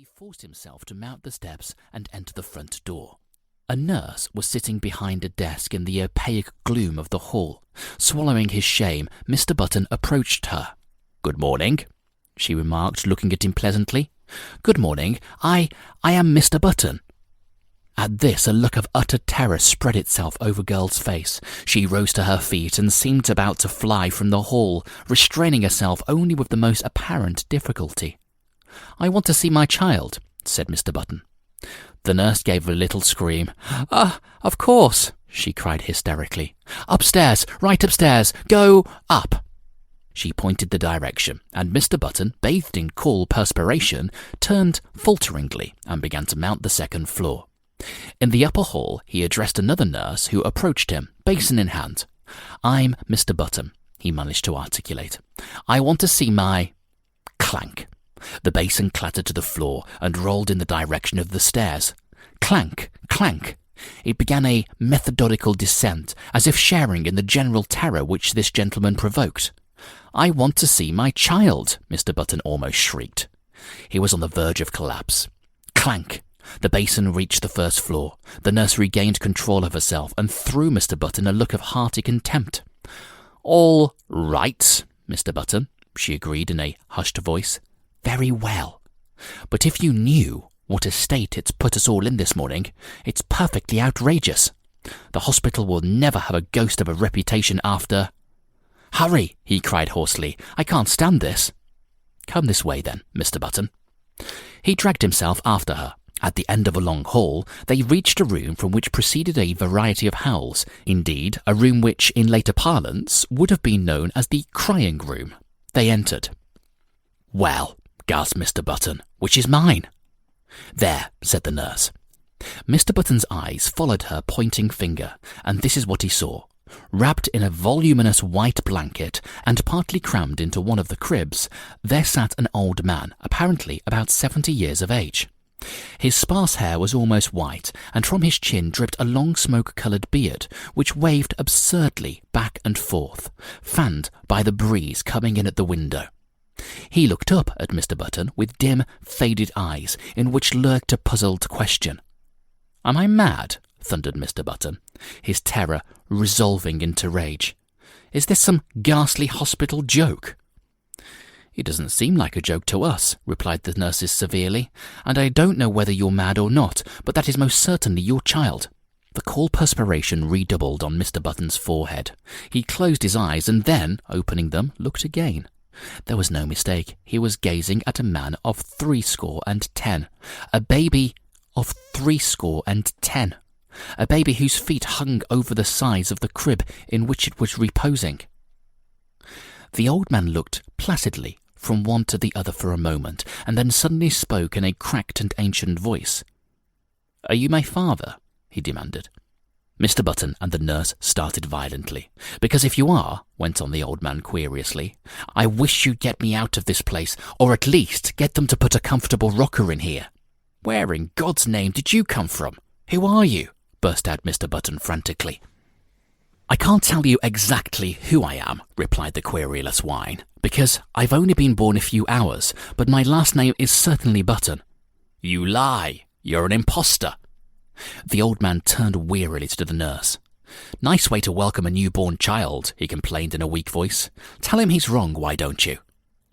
He forced himself to mount the steps and enter the front door. A nurse was sitting behind a desk in the opaque gloom of the hall. Swallowing his shame, Mr. Button approached her. "Good morning," she remarked, looking at him pleasantly. "Good morning. I am Mr. Button." At this, a look of utter terror spread itself over girl's face. She rose to her feet and seemed about to fly from the hall, restraining herself only with the most apparent difficulty. "I want to see my child," said Mr. Button. The nurse gave a little scream. Of course," she cried hysterically. "Upstairs, right upstairs. Go up." She pointed the direction, and Mr. Button, bathed in cool perspiration, turned falteringly and began to mount the second floor. In the upper hall, he addressed another nurse who approached him, basin in hand. "I'm Mr. Button," he managed to articulate. "I want to see my—" Clank. The basin clattered to the floor and rolled in the direction of the stairs. Clank, clank. It began a methodical descent, as if sharing in the general terror which this gentleman provoked. "I want to see my child," Mr. Button almost shrieked. He was on the verge of collapse. Clank. The basin reached the first floor. The nurse regained control of herself and threw Mr. Button a look of hearty contempt. "All right, Mr. Button," she agreed in a hushed voice. "Very well. But if you knew what a state it's put us all in this morning, it's perfectly outrageous. The hospital will never have a ghost of a reputation after—" "Hurry," he cried hoarsely. "I can't stand this." "Come this way then, Mr. Button." He dragged himself after her. At the end of a long hall, they reached a room from which proceeded a variety of howls. Indeed, a room which, in later parlance, would have been known as the crying room. They entered. "Well," gasped Mr. Button, "which is mine?" "There," said the nurse. Mr. Button's eyes followed her pointing finger, and this is what he saw. Wrapped in a voluminous white blanket and partly crammed into one of the cribs, there sat an old man, apparently about 70 years of age. His sparse hair was almost white, and from his chin dripped a long smoke-coloured beard, which waved absurdly back and forth, fanned by the breeze coming in at the window. He looked up at Mr. Button with dim, faded eyes, in which lurked a puzzled question. "Am I mad?" thundered Mr. Button, his terror resolving into rage. "Is this some ghastly hospital joke?" "It doesn't seem like a joke to us," replied the nurses severely, "and I don't know whether you're mad or not, but that is most certainly your child." The cool perspiration redoubled on Mr. Button's forehead. He closed his eyes and then, opening them, looked again. There was no mistake. He was gazing at a man of 70, a baby of 70, a baby whose feet hung over the sides of the crib in which it was reposing. The old man looked placidly from one to the other for a moment, and then suddenly spoke in a cracked and ancient voice. "Are you my father?" he demanded. Mr. Button and the nurse started violently. "Because if you are," went on the old man querulously, "I wish you'd get me out of this place, or at least get them to put a comfortable rocker in here." "Where in God's name did you come from? Who are you?" burst out Mr. Button frantically. "I can't tell you exactly who I am," replied the querulous swine, "because I've only been born a few hours, but my last name is certainly Button." "You lie! You're an imposter!" The old man turned wearily to the nurse. "Nice way to welcome a newborn child," he complained in a weak voice. "Tell him he's wrong, why don't you?"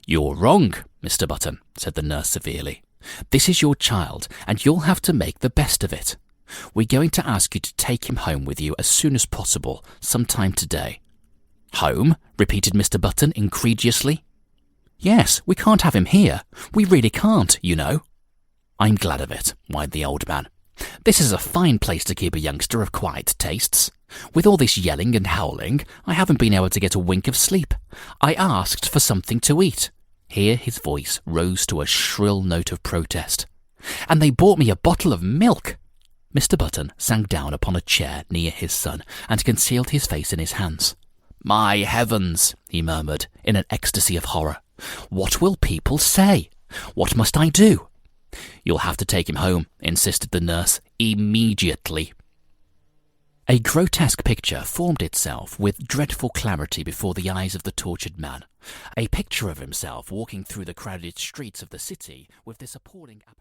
"You're wrong, Mr. Button," said the nurse severely. "This is your child, and you'll have to make the best of it. We're going to ask you to take him home with you as soon as possible, sometime today." "Home?" repeated Mr. Button incredulously. "Yes, we can't have him here. We really can't, you know." "I'm glad of it," whined the old man. "This is a fine place to keep a youngster of quiet tastes. With all this yelling and howling, I haven't been able to get a wink of sleep. I asked for something to eat." Here his voice rose to a shrill note of protest. "And they bought me a bottle of milk." Mr. Button sank down upon a chair near his son and concealed his face in his hands. "My heavens," he murmured in an ecstasy of horror. "What will people say? What must I do?" "You'll have to take him home," insisted the nurse, "immediately." A grotesque picture formed itself with dreadful clarity before the eyes of the tortured man. A picture of himself walking through the crowded streets of the city with this appalling apparition.